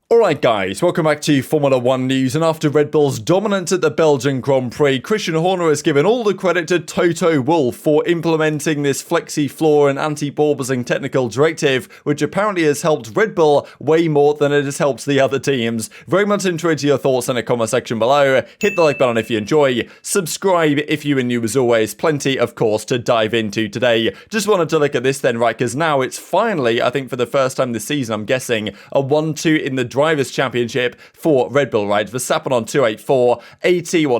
Alright guys, welcome back to Formula 1 news, and after Red Bull's dominance at the Belgian Grand Prix, Christian Horner has given all the credit to Toto Wolff for implementing this flexi floor and anti-porpoising technical directive, which apparently has helped Red Bull way more than it has helped the other teams. Very much intrigued to your thoughts in the comment section below. Hit the like button if you enjoy, subscribe if you are new as always, plenty of course to dive into today. Just wanted to look at this then, right, because now it's finally, I think for the first time this season, I'm guessing, a 1-2 in the Drivers' Championship for Red Bull, right? Verstappen on 284,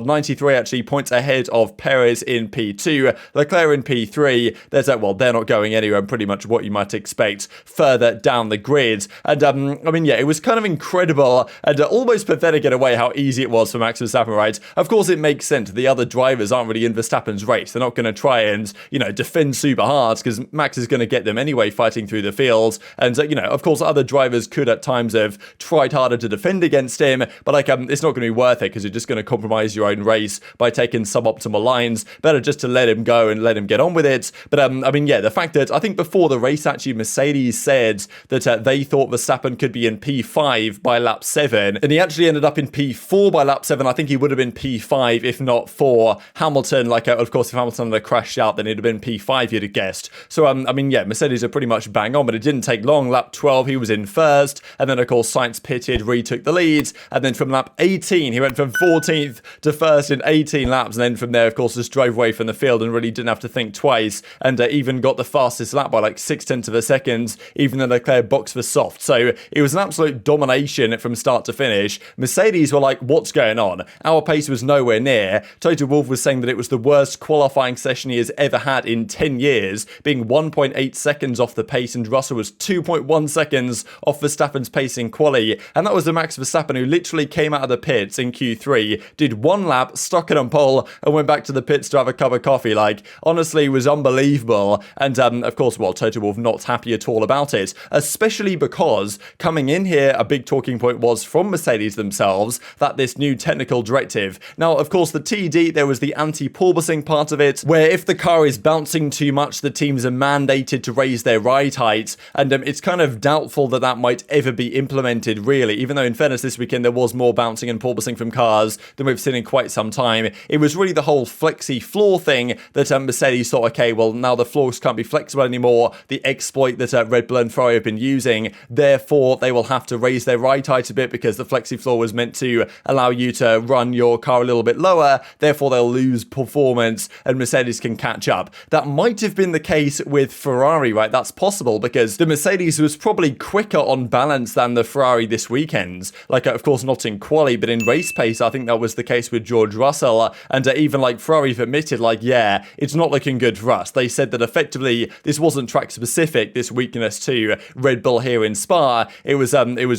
93 actually points ahead of Perez in P2, Leclerc in P3. There's that, well, they're not going anywhere, and pretty much what you might expect further down the grid. And I mean, yeah, it was kind of incredible and almost pathetic in a way how easy it was for Max Verstappen, right? Of course, it makes sense. The other drivers aren't really in Verstappen's race. They're not going to try and, defend super hard because Max is going to get them anyway fighting through the field. And, of course, other drivers could at times have tried harder to defend against him, but it's not going to be worth it because you're just going to compromise your own race by taking suboptimal lines. Better just to let him go and let him get on with it. But I mean, yeah, the fact that I think before the race actually Mercedes said that they thought Verstappen could be in P5 by lap 7, and he actually ended up in P4 by lap 7. I think he would have been P5 if not for Hamilton. Of course, if Hamilton had crashed out, then it'd have been P5, you'd have guessed. So I mean, yeah, Mercedes are pretty much bang on, but it didn't take long. Lap 12 he was in first, and then of course Sainz pitted, retook the lead, and then from lap 18 he went from 14th to first in 18 laps, and then from there of course just drove away from the field and really didn't have to think twice, and even got the fastest lap by like 0.6 of a second, even though Leclerc boxed for soft. So it was an absolute domination from start to finish. Mercedes were like, what's going on? Our pace was nowhere near. Toto Wolff was saying that it was the worst qualifying session he has ever had in 10 years, being 1.8 seconds off the pace, and Russell was 2.1 seconds off Verstappen's pace in quali. And that was the Max Verstappen who literally came out of the pits in Q3, did one lap, stuck it on pole, and went back to the pits to have a cup of coffee. Like, honestly, it was unbelievable. And of course, well, Toto Wolff not happy at all about it, especially because coming in here, a big talking point was from Mercedes themselves that this new technical directive. Now, of course, the TD, there was the anti-porpoising part of it, where if the car is bouncing too much, the teams are mandated to raise their ride height, and it's kind of doubtful that that might ever be implemented, really, even though in fairness this weekend there was more bouncing and porpoising from cars than we've seen in quite some time. It was really the whole flexi floor thing that Mercedes thought, okay, well, now the floors can't be flexible anymore, the exploit that Red Bull and Ferrari have been using, therefore they will have to raise their ride height a bit because the flexi floor was meant to allow you to run your car a little bit lower, therefore they'll lose performance and Mercedes can catch up. That might have been the case with Ferrari, right? That's possible because the Mercedes was probably quicker on balance than the Ferrari this weekend. Of course, not in quali, but in race pace, I think that was the case with George Russell. And even Ferrari have admitted, yeah, it's not looking good for us. They said that effectively this wasn't track specific, this weakness to Red Bull here in Spa. It was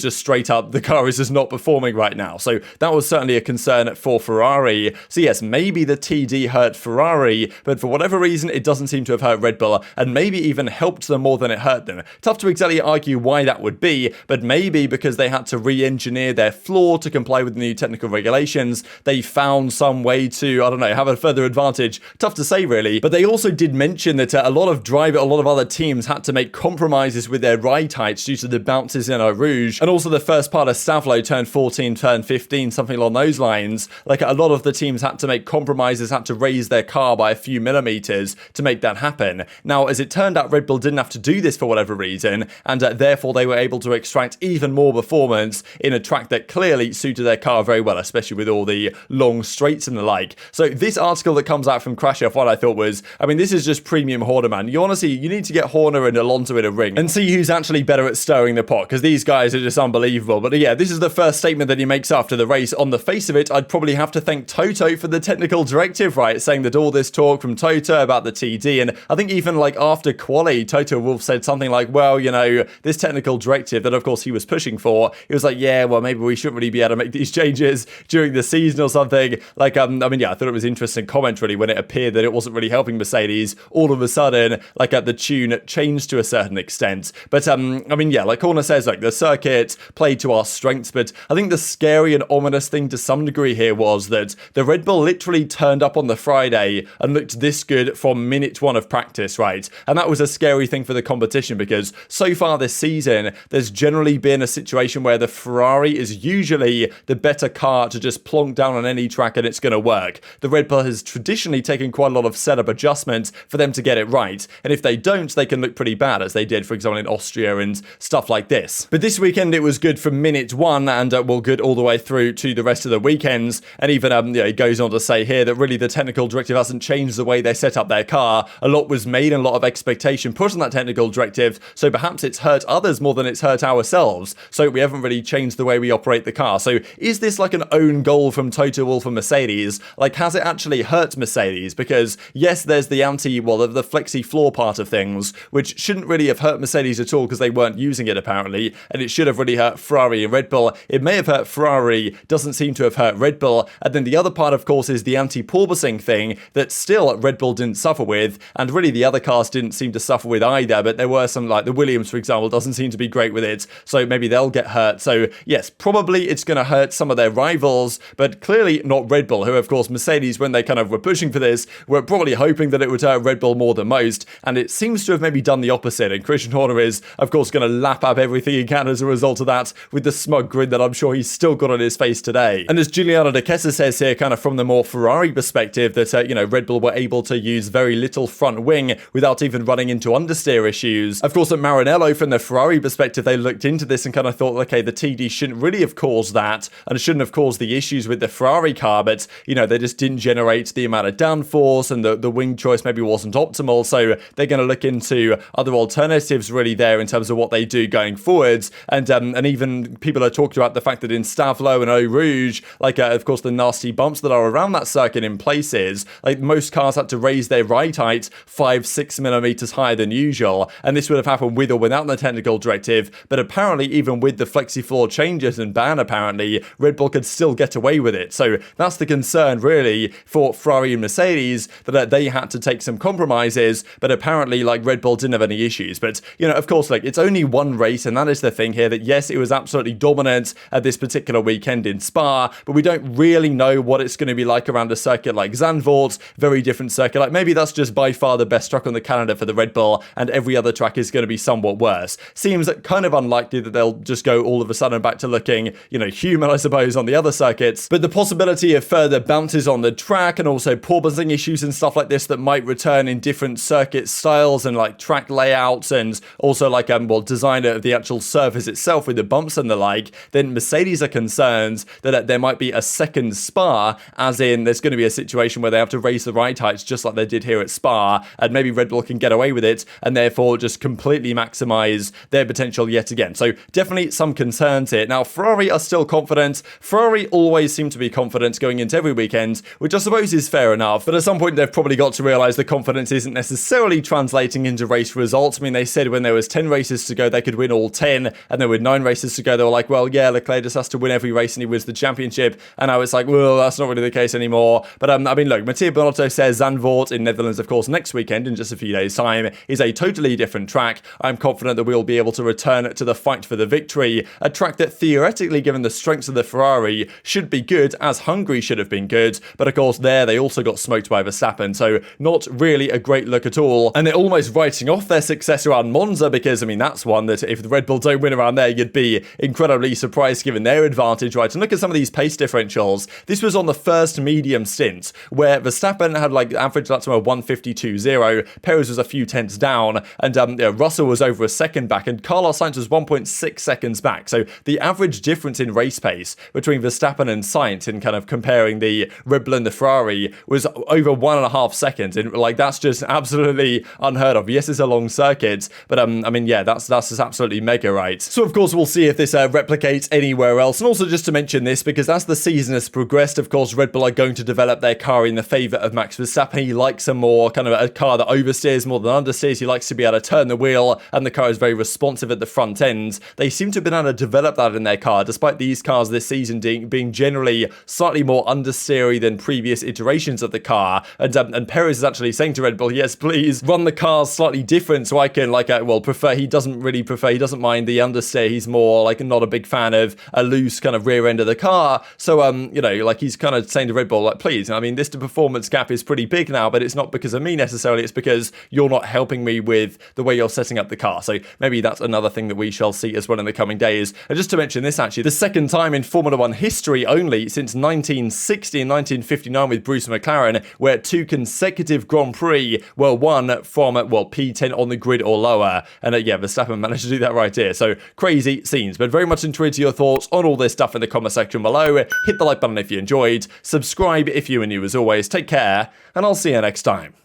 just straight up, the car is just not performing right now. So that was certainly a concern for Ferrari. So yes, maybe the TD hurt Ferrari, but for whatever reason, it doesn't seem to have hurt Red Bull, and maybe even helped them more than it hurt them. Tough to exactly argue why that would be, but maybe because they had to re-engineer their floor to comply with the new technical regulations, they found some way to, I don't know, have a further advantage. Tough to say, really. But they also did mention that a lot of other teams had to make compromises with their ride heights due to the bounces in Eau Rouge, and also the first part of Stavlo turn 14, turn 15, something along those lines. A lot of the teams had to make compromises, had to raise their car by a few millimeters to make that happen. Now, as it turned out, Red Bull didn't have to do this for whatever reason, and therefore they were able to extract even more performance in a track that clearly suited their car very well, especially with all the long straights and the like. So this article that comes out from Crash F1, I thought was, I mean, this is just premium Horner, man. You honestly, you need to get Horner and Alonso in a ring and see who's actually better at stirring the pot, because these guys are just unbelievable. But yeah, this is the first statement that he makes after the race. On the face of it, I'd probably have to thank Toto for the technical directive, right? Saying that all this talk from Toto about the TD, and I think even after quali, Toto Wolff said something like, well, this technical directive that of course he was pushing for, he was like, yeah, well, maybe we shouldn't really be able to make these changes during the season or something. I mean, yeah, I thought it was an interesting comment really when it appeared that it wasn't really helping Mercedes. All of a sudden, the tune changed to a certain extent. But I mean, yeah, Horner says, the circuit played to our strengths, but I think the scary and ominous thing to some degree here was that the Red Bull literally turned up on the Friday and looked this good from minute one of practice, right? And that was a scary thing for the competition because so far this season, there's generally been a situation situation where the Ferrari is usually the better car to just plonk down on any track and it's going to work. The Red Bull has traditionally taken quite a lot of setup adjustments for them to get it right, and if they don't, they can look pretty bad, as they did, for example, in Austria and stuff like this. But this weekend it was good from minute one, and well, good all the way through to the rest of the weekends. And even it goes on to say here that really the technical directive hasn't changed the way they set up their car. A lot was made and a lot of expectation put on that technical directive, so perhaps it's hurt others more than it's hurt ourselves. So we haven't really changed the way we operate the car. So is this like an own goal from Toto Wolff and Mercedes? Like, has it actually hurt Mercedes? Because yes, there's the the flexi floor part of things, which shouldn't really have hurt Mercedes at all because they weren't using it apparently, and it should have really hurt Ferrari and Red Bull. It may have hurt Ferrari, doesn't seem to have hurt Red Bull. And then the other part, of course, is the anti-porpoising thing that still Red Bull didn't suffer with, and really the other cars didn't seem to suffer with either, but there were some, like the Williams, for example, doesn't seem to be great with it, so maybe they'll get hurt. So yes, probably it's going to hurt some of their rivals, but clearly not Red Bull, who of course Mercedes, when they kind of were pushing for this, were probably hoping that it would hurt Red Bull more than most, and it seems to have maybe done the opposite, and Christian Horner is of course going to lap up everything he can as a result of that, with the smug grin that I'm sure he's still got on his face today. And as Giuliano De Kessa says here, kind of from the more Ferrari perspective, that Red Bull were able to use very little front wing without even running into understeer issues. Of course, at Maranello, from the Ferrari perspective, they looked into this and kind of thought, okay, the TD shouldn't really have caused that, and shouldn't have caused the issues with the Ferrari car, but they just didn't generate the amount of downforce, and the wing choice maybe wasn't optimal, so they're going to look into other alternatives really there in terms of what they do going forwards. And even people are talking about the fact that in Stavlo and Eau Rouge, of course the nasty bumps that are around that circuit in places, like most cars had to raise their ride height 5-6 millimeters higher than usual, and this would have happened with or without the technical directive. But apparently even with the flexi floor changes and ban, apparently Red Bull could still get away with it. So that's the concern really for Ferrari and Mercedes, that they had to take some compromises, but apparently Red Bull didn't have any issues. But of course, it's only one race, and that is the thing here, that yes, it was absolutely dominant at this particular weekend in Spa, but we don't really know what it's going to be like around a circuit like Zandvoort, very different circuit. Maybe that's just by far the best track on the calendar for the Red Bull, and every other track is going to be somewhat worse. Seems kind of unlikely that they'll just go all of a sudden back to looking, human, I suppose, on the other circuits. But the possibility of further bounces on the track, and also porpoising issues and stuff like this that might return in different circuit styles and track layouts, and also design of the actual surface itself with the bumps and the like, then Mercedes are concerned that there might be a second Spa, as in there's going to be a situation where they have to raise the ride heights just like they did here at Spa, and maybe Red Bull can get away with it and therefore just completely maximize their potential yet again. So definitely some concerns here. Now Ferrari are still confident. Ferrari always seem to be confident going into every weekend, which I suppose is fair enough, but at some point they've probably got to realize the confidence isn't necessarily translating into race results. I mean, they said when there was 10 races to go they could win all 10, and there were 9 races to go they were like, well, yeah, Leclerc just has to win every race and he wins the championship. And I was like, well, that's not really the case anymore. But I mean, look, Mattia Bonotto says Zandvoort in Netherlands, of course, next weekend in just a few days' time is a totally different track. I'm confident that we'll be able to return to the fight for the victory. A track that theoretically, given the strengths of the Ferrari, should be good, as Hungary should have been good. But of course, there they also got smoked by Verstappen, so not really a great look at all. And they're almost writing off their success around Monza, because I mean, that's one that if the Red Bull don't win around there, you'd be incredibly surprised given their advantage, right? And look at some of these pace differentials. This was on the first medium stint where Verstappen had average lap time of 1:52.0, Perez was a few tenths down, and Russell was over a second back, and Carlos Sainz was 1.6 seconds back. So the average difference in race pace between Verstappen and Sainz, in kind of comparing the Red Bull and the Ferrari, was over 1.5 seconds, and that's just absolutely unheard of. Yes, it's a long circuit, but I mean, yeah, that's just absolutely mega, right? So of course we'll see if this replicates anywhere else. And also just to mention this, because as the season has progressed, of course Red Bull are going to develop their car in the favour of Max Verstappen. He likes a more kind of a car that oversteers more than understeers. He likes to be able to turn the wheel, and the car is very responsive at the front end. They seem to have been able to develop that in their car, despite these cars this season being generally slightly more understeery than previous iterations of the car. And Perez is actually saying to Red Bull, yes, please run the cars slightly different so I can prefer. He doesn't mind the understeer. He's more not a big fan of a loose kind of rear end of the car. So he's kind of saying to Red Bull, please, I mean, this performance gap is pretty big now, but it's not because of me necessarily, it's because you're not helping me with the way you're setting up the car. So maybe that's another thing that we shall see as well in the coming coming days. And just to mention this, actually, the second time in Formula 1 history only since 1960 and 1959 with Bruce McLaren, where 2 consecutive Grand Prix were won from, well, P10 on the grid or lower. And yeah, Verstappen managed to do that right here. So crazy scenes. But very much intrigued to your thoughts on all this stuff in the comment section below. Hit the like button if you enjoyed. Subscribe if you are new as always. Take care, and I'll see you next time.